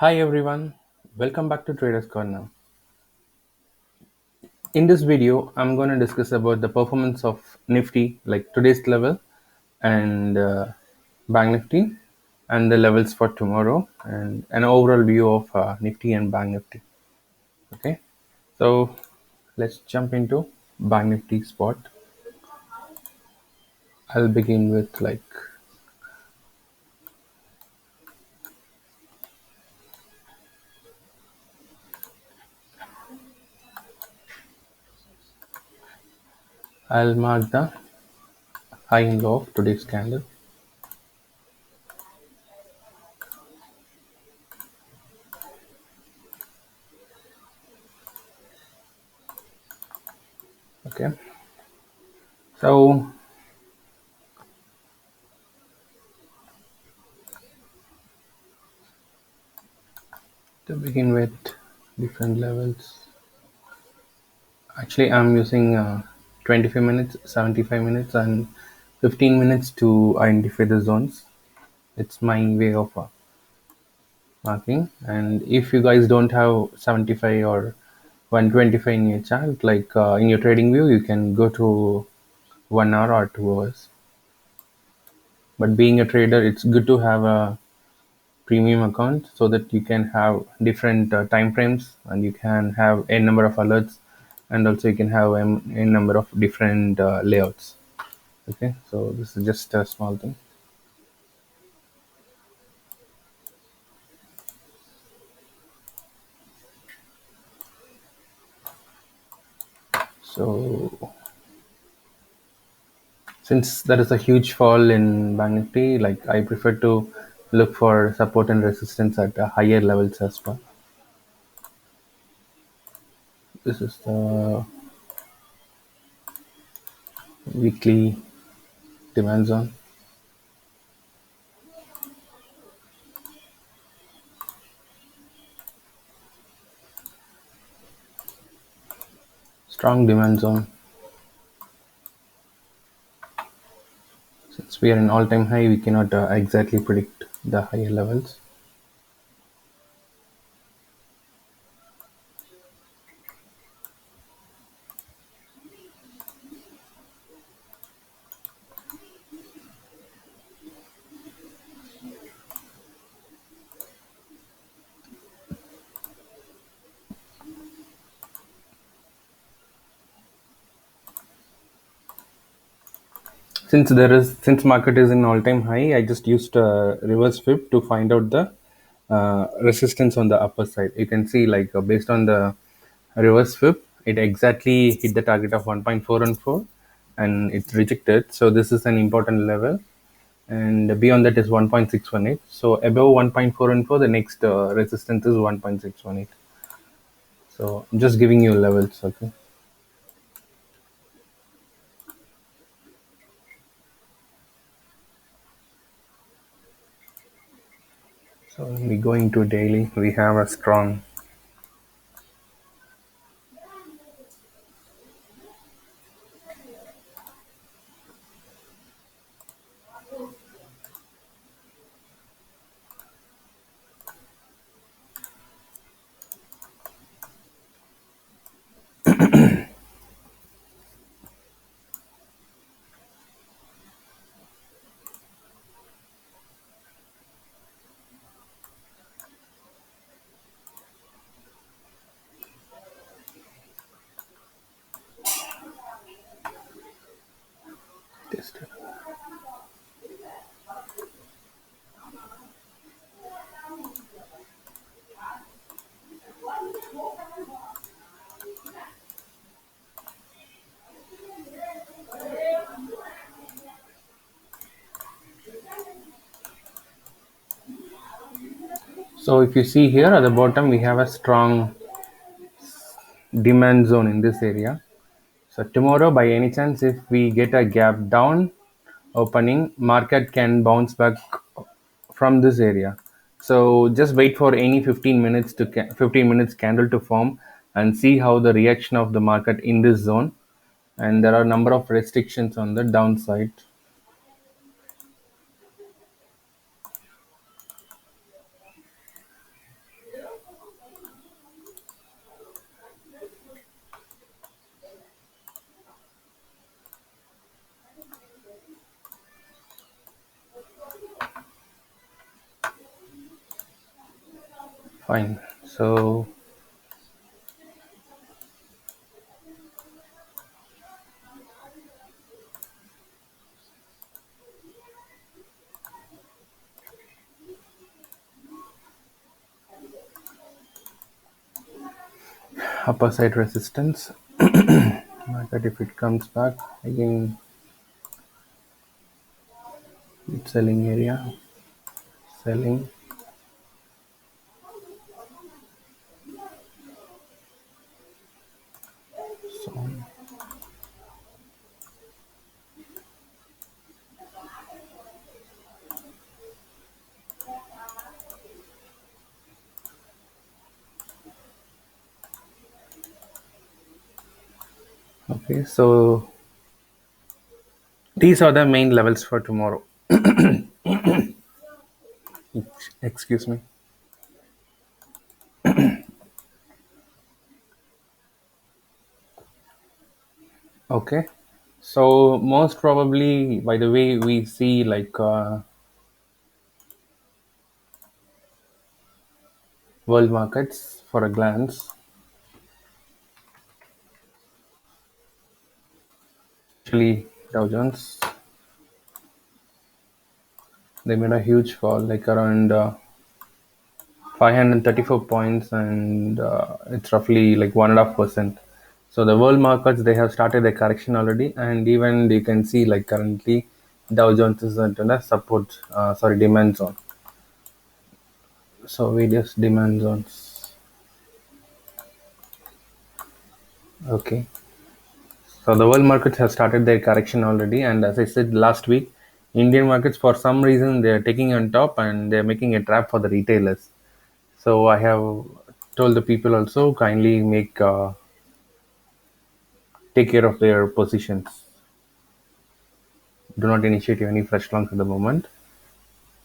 Hi everyone, welcome back to Traders Corner. In this video, I'm going to discuss about the performance of Nifty, like today's level, and Bank Nifty, and the levels for tomorrow, and an overall view of Nifty and Bank Nifty. Okay, so let's jump into Bank Nifty spot. I'll begin with I'll mark the high and low of today's candle. Okay, so to begin with, different levels. Actually, I'm using 25 minutes, 75 minutes, and 15 minutes to identify the zones. It's my way of marking. And if you guys don't have 75 or 125 in your chart, in your trading view, you can go to 1 hour or 2 hours. But being a trader, it's good to have a premium account so that you can have different time frames and you can have a number of alerts, and also you can have a number of different layouts. Okay, so this is just a small thing. So since there is a huge fall in Bank Nifty, like I prefer to look for support and resistance at higher levels as well. This is the weekly demand zone. Strong demand zone. Since we are in all-time high, we cannot exactly predict the higher levels. Since market is in all-time high, I just used reverse fib to find out the resistance on the upper side. You can see based on the reverse fib, it exactly hit the target of 1.414 and it's rejected. So this is an important level, and beyond that is 1.618. So above 1.414, the next resistance is 1.618. So I'm just giving you levels. Okay, so when we go into daily, we have a strong. So if you see here at the bottom, we have a strong demand zone in this area. So tomorrow, by any chance, if we get a gap down opening, market can bounce back from this area. So just wait for any 15 minutes 15 minutes candle to form and see how the reaction of the market in this zone. And there are a number of restrictions on the downside. Fine. So upper side resistance. Market if it comes back again, selling area, selling. So okay, so these are the main levels for tomorrow. Excuse me. Okay. So most probably, by the way, we see like world markets for a glance. Actually, Dow Jones, they made a huge fall, like around 534 points, and it's roughly like 1.5%. So the world markets, they have started the correction already, and even you can see like currently Dow Jones is at a support, demand zone. So various demand zones. Okay. So the world markets have started their correction already, and as I said last week, Indian markets for some reason they are taking on top and they are making a trap for the retailers. So I have told the people also kindly take care of their positions. Do not initiate any fresh longs at the moment.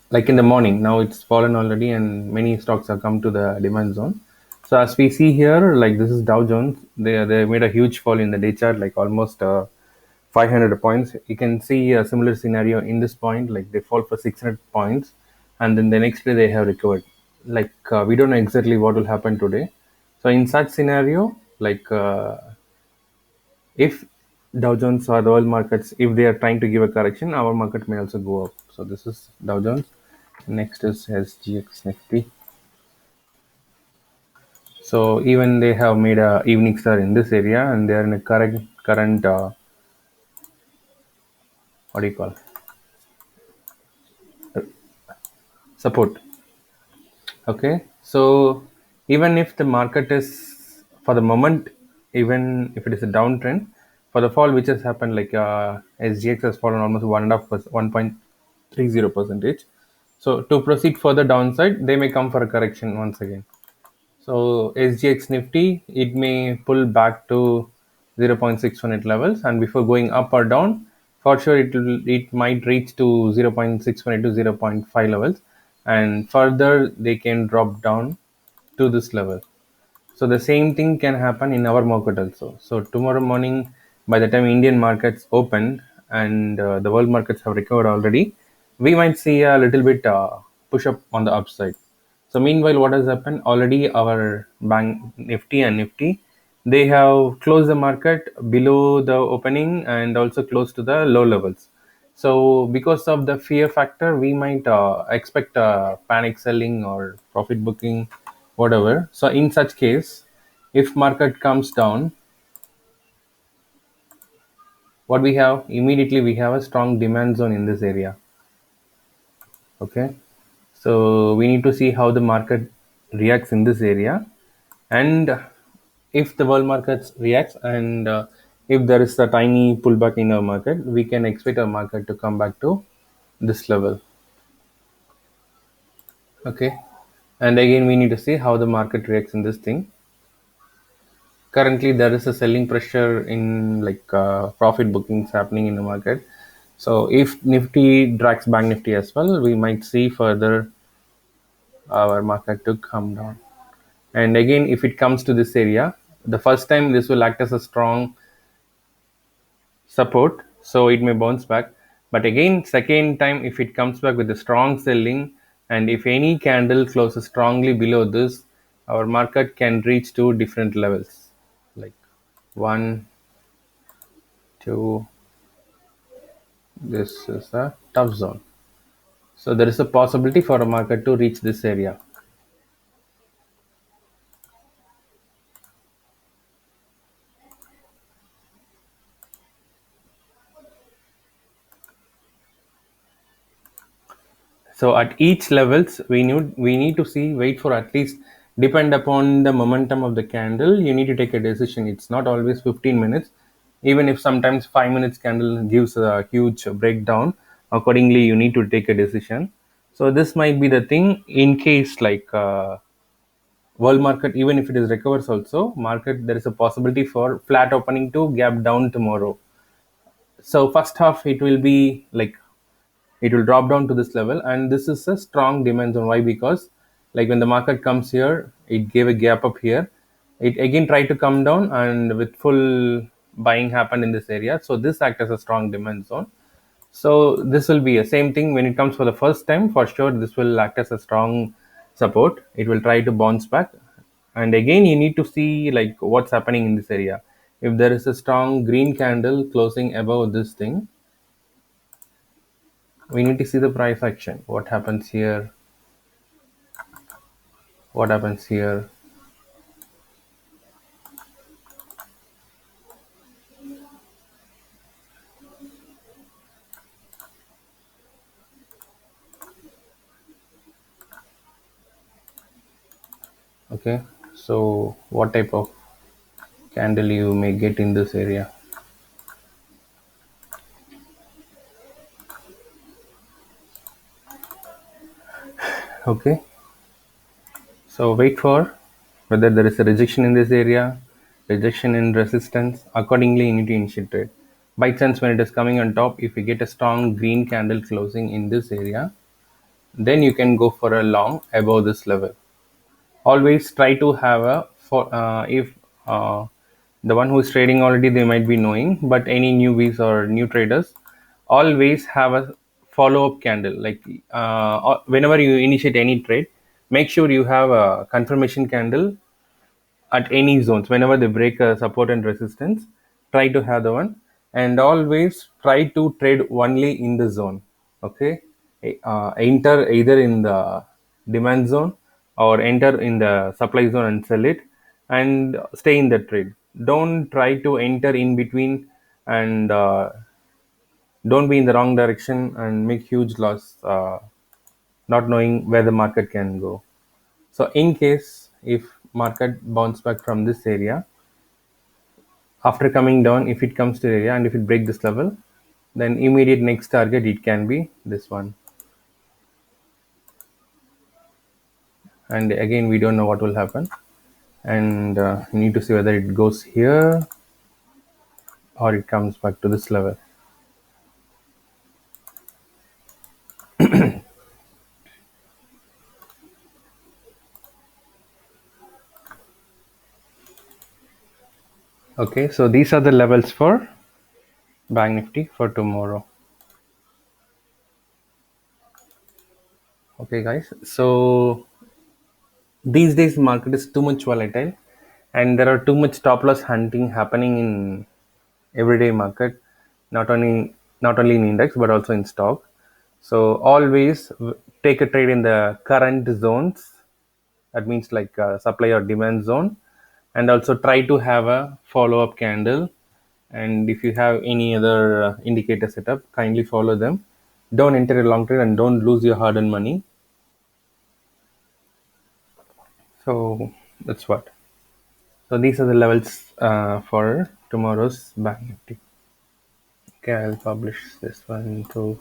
Like in the morning, now it's fallen already, and many stocks have come to the demand zone. So as we see here, like this is Dow Jones, they made a huge fall in the day chart, like almost 500 points. You can see a similar scenario in this point, like they fall for 600 points, and then the next day they have recovered. Like we don't know exactly what will happen today. So in such scenario, like if Dow Jones or the oil markets, if they are trying to give a correction, our market may also go up. So this is Dow Jones. Next is SGX Nifty. So even they have made a evening star in this area, and they are in a current what do you call support. Okay, so even if the market is for the moment, even if it is a downtrend, for the fall which has happened, like SGX has fallen almost 1.30%. So to proceed further downside, they may come for a correction once again. So SGX Nifty, it may pull back to 0.618 levels, and before going up or down, for sure it might reach to 0.618 to zero point 0.5 levels, and further they can drop down to this level. So the same thing can happen in our market also. So tomorrow morning, by the time Indian markets open and the world markets have recovered already, we might see a little bit push up on the upside. So meanwhile, what has happened already? Our bank Nifty and Nifty, they have closed the market below the opening and also close to the low levels. So because of the fear factor, we might expect panic selling or profit booking, whatever. So in such case, if market comes down, what we have immediately, we have a strong demand zone in this area. Okay, so we need to see how the market reacts in this area, and if the world markets reacts, and if there is a tiny pullback in our market, we can expect our market to come back to this level. Okay, and again we need to see how the market reacts in this thing. Currently there is a selling pressure in like profit bookings happening in the market. So if Nifty drags Bank Nifty as well, we might see further our market to come down. And again, if it comes to this area, the first time this will act as a strong support, so it may bounce back. But again, second time, if it comes back with a strong selling, and if any candle closes strongly below this, our market can reach to different levels, like 1, 2. This is a tough zone, so there is a possibility for a market to reach this area. So at each levels, we need to see, wait for at least, depend upon the momentum of the candle. You need to take a decision. It's not always 15 minutes. Even if sometimes 5 minutes candle gives a huge breakdown, accordingly you need to take a decision. So this might be the thing in case like world market, even if it is recovers also market, there is a possibility for flat opening to gap down tomorrow. So first half it will be like it will drop down to this level, and this is a strong demand zone. Why? Because like when the market comes here, it gave a gap up here, it again tried to come down, and with full buying happened in this area, so this act as a strong demand zone. So this will be a same thing when it comes for the first time. For sure this will act as a strong support. It will try to bounce back, and again you need to see like what's happening in this area. If there is a strong green candle closing above this thing, we need to see the price action. What happens here? What happens here? Okay, so what type of candle you may get in this area? Okay, so wait for whether there is a rejection in this area, rejection in resistance. Accordingly, you need to initiate trade. By chance, when it is coming on top, if you get a strong green candle closing in this area, then you can go for a long above this level. Always try to have a for if the one who is trading already, they might be knowing, but any newbies or new traders, always have a follow-up candle. Like whenever you initiate any trade, make sure you have a confirmation candle at any zones. Whenever they break a support and resistance, try to have the one, and always try to trade only in the zone. Okay, enter either in the demand zone or enter in the supply zone and sell it, and stay in the trade. Don't try to enter in between, and don't be in the wrong direction and make huge loss, not knowing where the market can go. So in case if market bounce back from this area, after coming down, if it comes to the area and if it break this level, then immediate next target it can be this one. And again we don't know what will happen, and you need to see whether it goes here or it comes back to this level. Okay, so these are the levels for bank nifty for tomorrow. Okay guys, so these days market is too much volatile, and there are too much stop loss hunting happening in everyday market, not only in index but also in stock. So always take a trade in the current zones. That means like supply or demand zone, and also try to have a follow up candle. And if you have any other indicator setup, kindly follow them. Don't enter a long trade and don't lose your hard earned money. So that's what. So these are the levels for tomorrow's bank nifty. Okay, I'll publish this one too.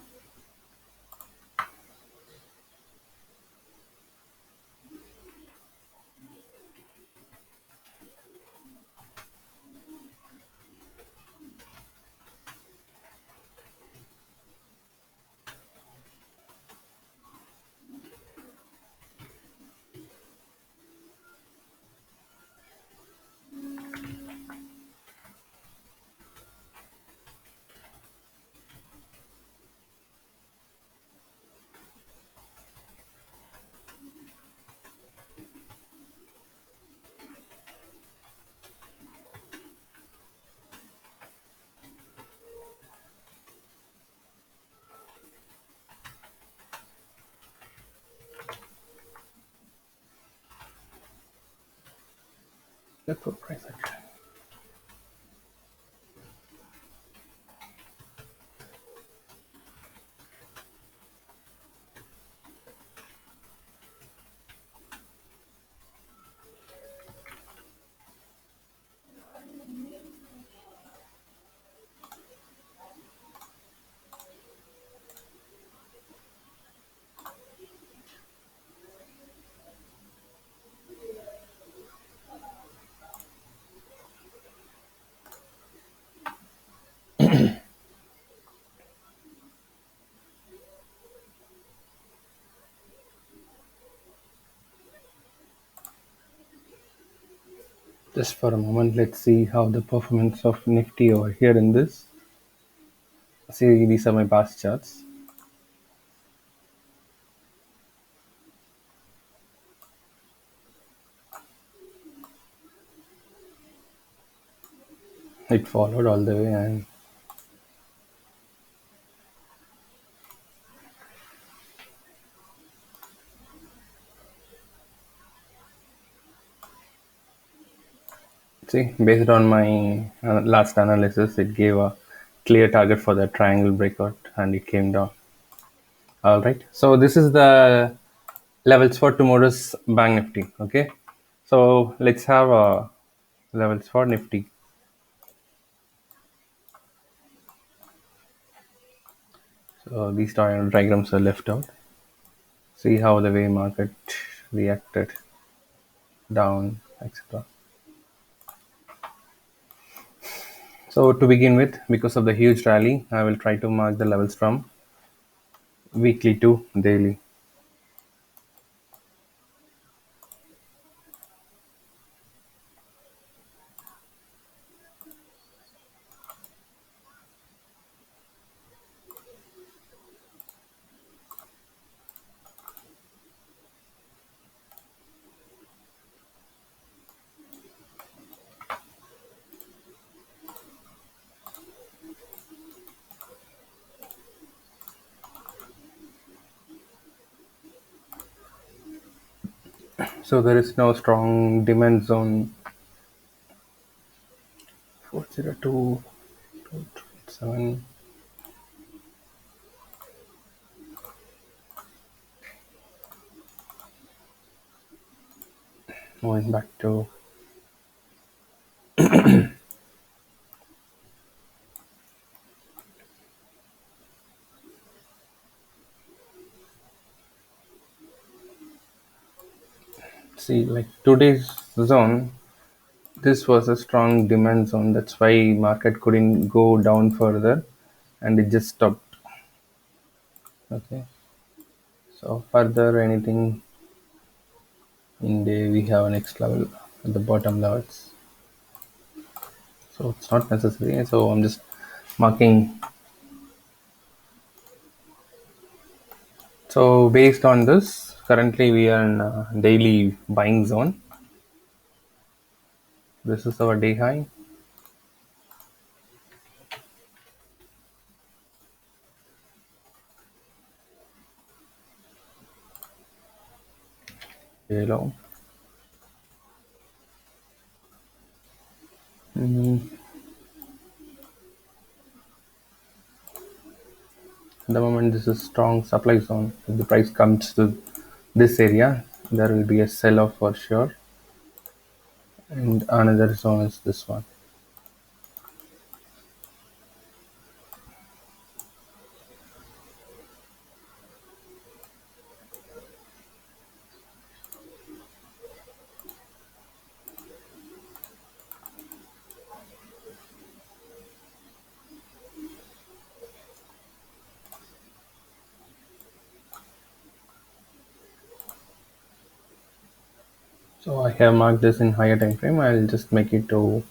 Look for price action. Just for a moment, let's see how the performance of Nifty over here in this. See, these are my past charts. It followed all the way, and see, based on my last analysis, it gave a clear target for the triangle breakout and it came down. All right. So this is the levels for tomorrow's bank nifty. Okay. So let's have levels for nifty. So these diagrams are left out. See how the way market reacted down, etc. So to begin with, because of the huge rally, I will try to mark the levels from weekly to daily. So there is no strong demand zone 402, 237. Moving back to see, like today's zone, this was a strong demand zone. That's why market couldn't go down further, and it just stopped. Okay. So further anything in day we have a next level at the bottom levels. So it's not necessary. So I'm just marking. So based on this, currently we are in a daily buying zone. This is our day high. Day low. Mm, at the moment, this is strong supply zone. If the price comes to this area, there will be a sell-off for sure. And another zone is this one. So I have marked this in higher time frame. I'll just make it a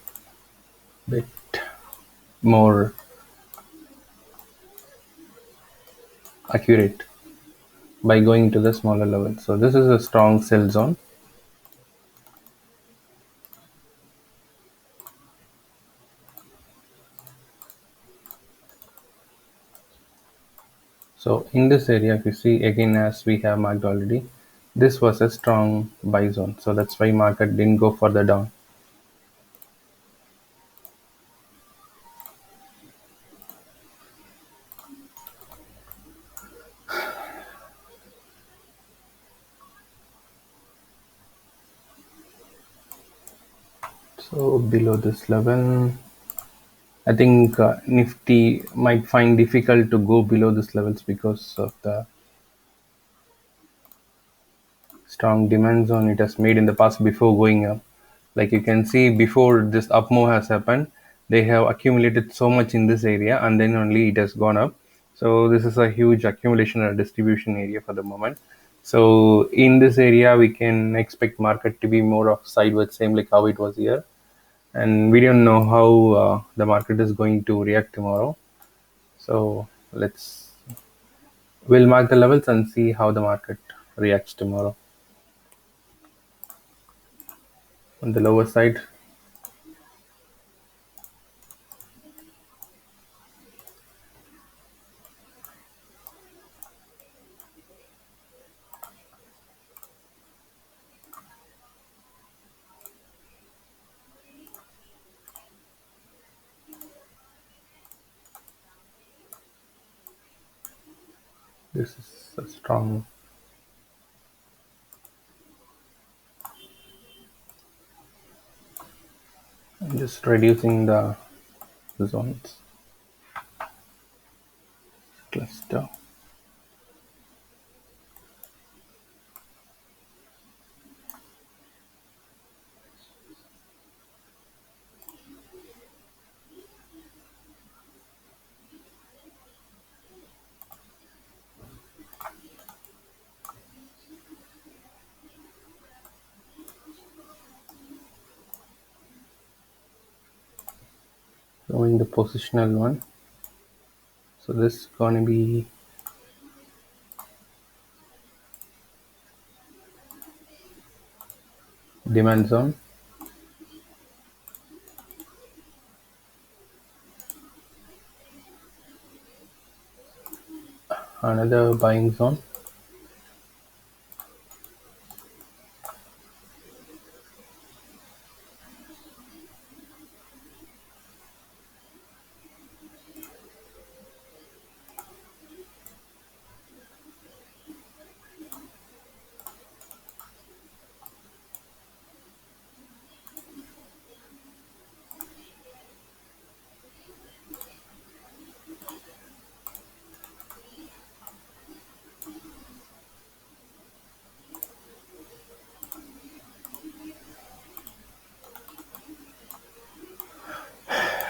bit more accurate by going to the smaller level. So this is a strong sell zone. So in this area, if you see again, as we have marked already, this was a strong buy zone. So that's why market didn't go further down. So below this level, I think Nifty might find difficult to go below these levels because of the strong demand zone it has made in the past before going up. Like you can see, before this up move has happened, they have accumulated so much in this area and then only it has gone up. So this is a huge accumulation or distribution area for the moment. So in this area, we can expect market to be more of sideways, same like how it was here. And we don't know how the market is going to react tomorrow. So we'll mark the levels and see how the market reacts tomorrow. On the lower side, this is a strong. I'm just reducing the zones cluster. Showing the positional one. So this is gonna be demand zone, another buying zone,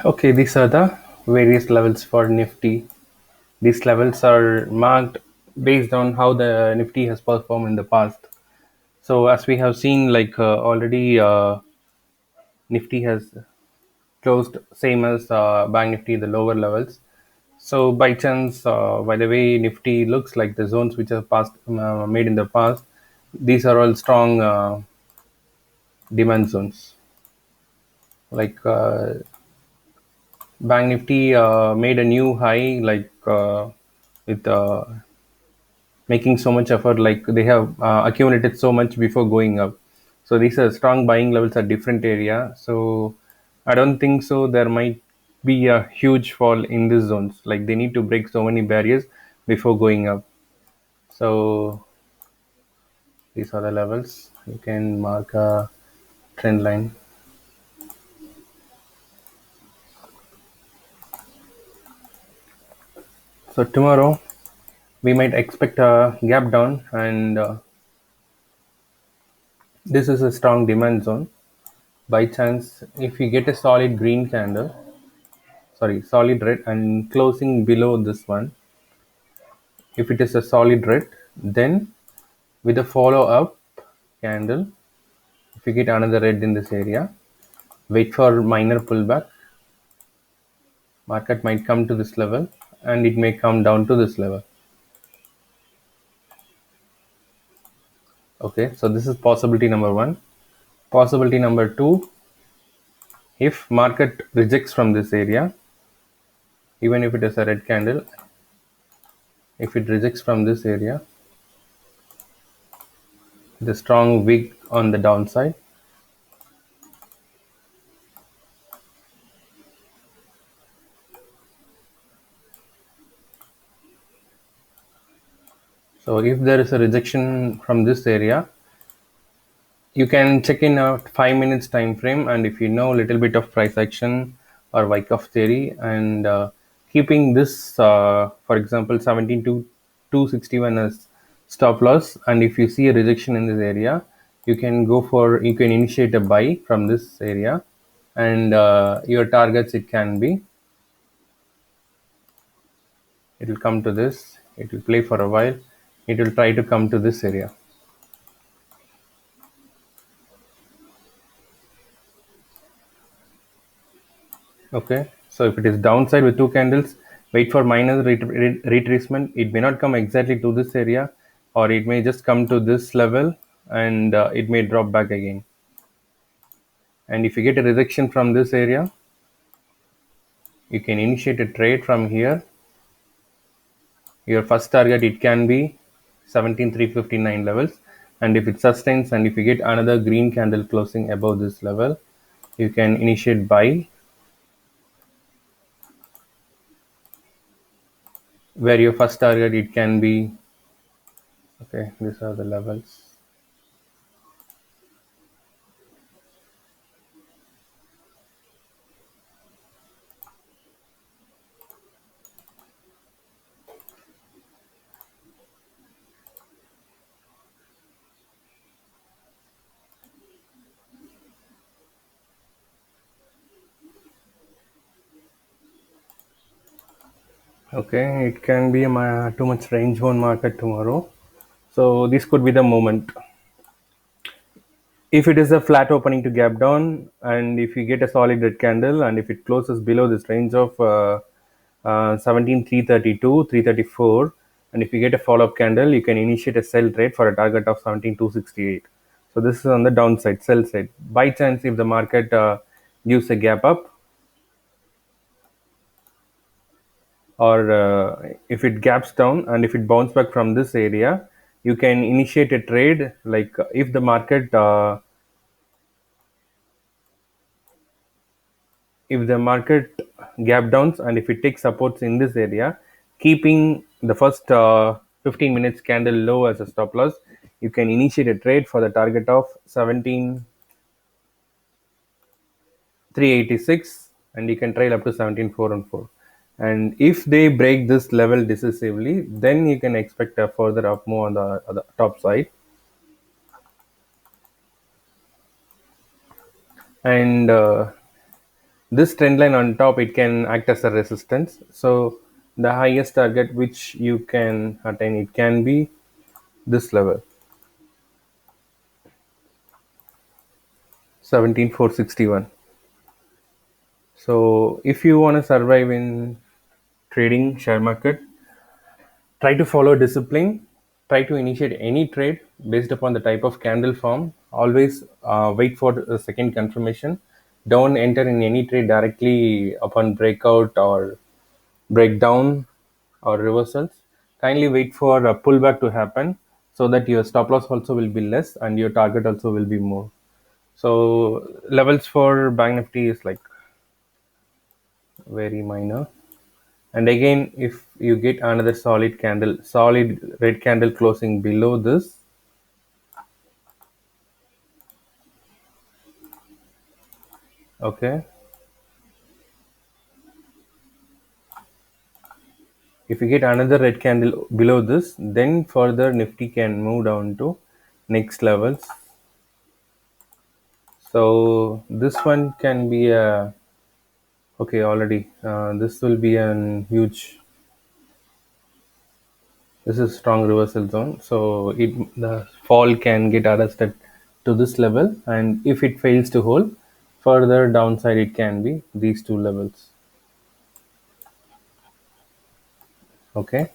okay. These are the various levels for Nifty. These levels are marked based on how the Nifty has performed in the past. So as we have seen, like already Nifty has closed same as Bank Nifty, the lower levels. So by chance, by the way Nifty looks like the zones which are past made in the past, these are all strong demand zones. Like Bank Nifty made a new high, like with making so much effort, like they have accumulated so much before going up. So these are strong buying levels at different area. So I don't think so there might be a huge fall in these zones. Like they need to break so many barriers before going up. So these are the levels. You can mark a trend line. So tomorrow we might expect a gap down, and this is a strong demand zone. By chance, if you get a solid green candle, sorry, solid red, and closing below this one, if it is a solid red, then with a follow up candle, if you get another red in this area, wait for minor pullback. Market might come to this level and it may come down to this level. Okay, so this is possibility number one. Possibility number two, if market rejects from this area, even if it is a red candle, if it rejects from this area, the strong wick on the downside, so if there is a rejection from this area, you can check in a 5 minutes time frame, and if you know a little bit of price action or Wyckoff theory, and keeping this for example 17 to 261 as stop loss, and if you see a rejection in this area, you can initiate a buy from this area, and your targets, it will come to this, it will play for a while, it will try to come to this area. Okay, so if it is downside with two candles, wait for minor retracement. It may not come exactly to this area, or it may just come to this level, and it may drop back again. And if you get a rejection from this area, you can initiate a trade from here. Your first target, it can be 17,359 levels, and if it sustains, and if you get another green candle closing above this level, you can initiate buy, where your first target, it can be, okay, these are the levels. Okay, it can be too much range bound market tomorrow. So this could be the moment. If it is a flat opening to gap down, and if you get a solid red candle, and if it closes below this range of 17,332, 334, and if you get a follow-up candle, you can initiate a sell trade for a target of 17,268. So this is on the downside, sell side. By chance, if the market gives a gap up, or if it gaps down, and if it bounce back from this area, you can initiate a trade, like if the market gap downs, and if it takes supports in this area, keeping the first 15 minutes candle low as a stop loss, you can initiate a trade for the target of 17,386, and you can trail up to 17,414. And if they break this level decisively, then you can expect a further up move on the top side. And this trend line on top, it can act as a resistance. So the highest target which you can attain, it can be this level, 17,461. So if you want to survive in trading share market, try to follow discipline, try to initiate any trade based upon the type of candle form. Always wait for the second confirmation. Don't enter in any trade directly upon breakout or breakdown or reversals. Kindly wait for a pullback to happen, so that your stop loss also will be less and your target also will be more. So levels for bank nifty is like very minor. And again, if you get another solid red candle closing below this, okay, if you get another red candle below this, then further nifty can move down to next levels. So this one can be a, okay, already this will be an huge, this is strong reversal zone, so the fall can get arrested to this level, and if it fails to hold, further downside it can be these two levels. Okay,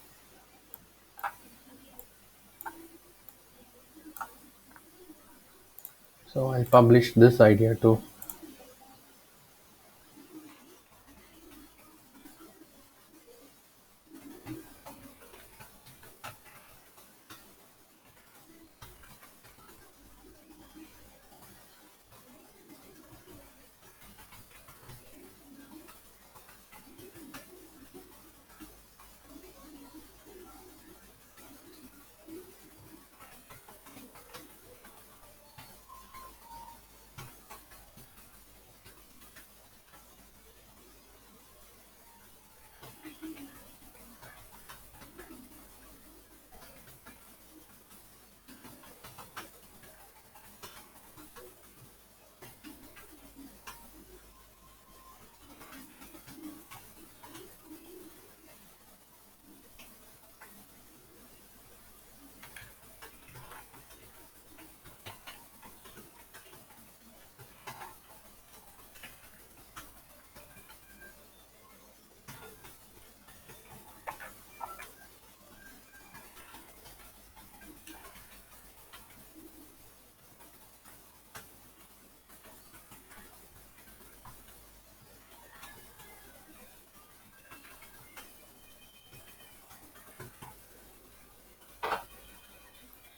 so I'll publish this idea too.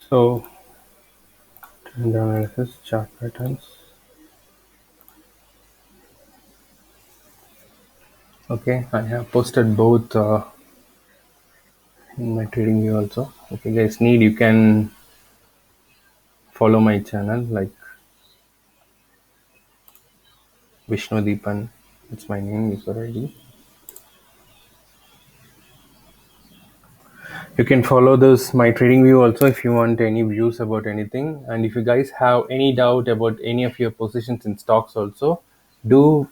So trend analysis, chart patterns. Okay, I have posted both in my trading view also. If you guys need, you can follow my channel like Vishnu Deepan. It's my name, user ID. You can follow this my trading view also if you want any views about anything. And if you guys have any doubt about any of your positions in stocks also, do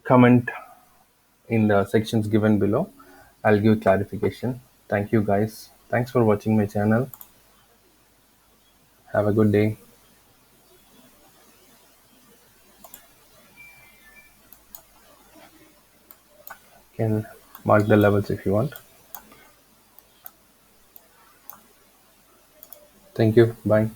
comment in the sections given below. I'll give clarification. Thank you guys. Thanks for watching my channel. Have a good day. You can mark the levels if you want. Thank you. Bye.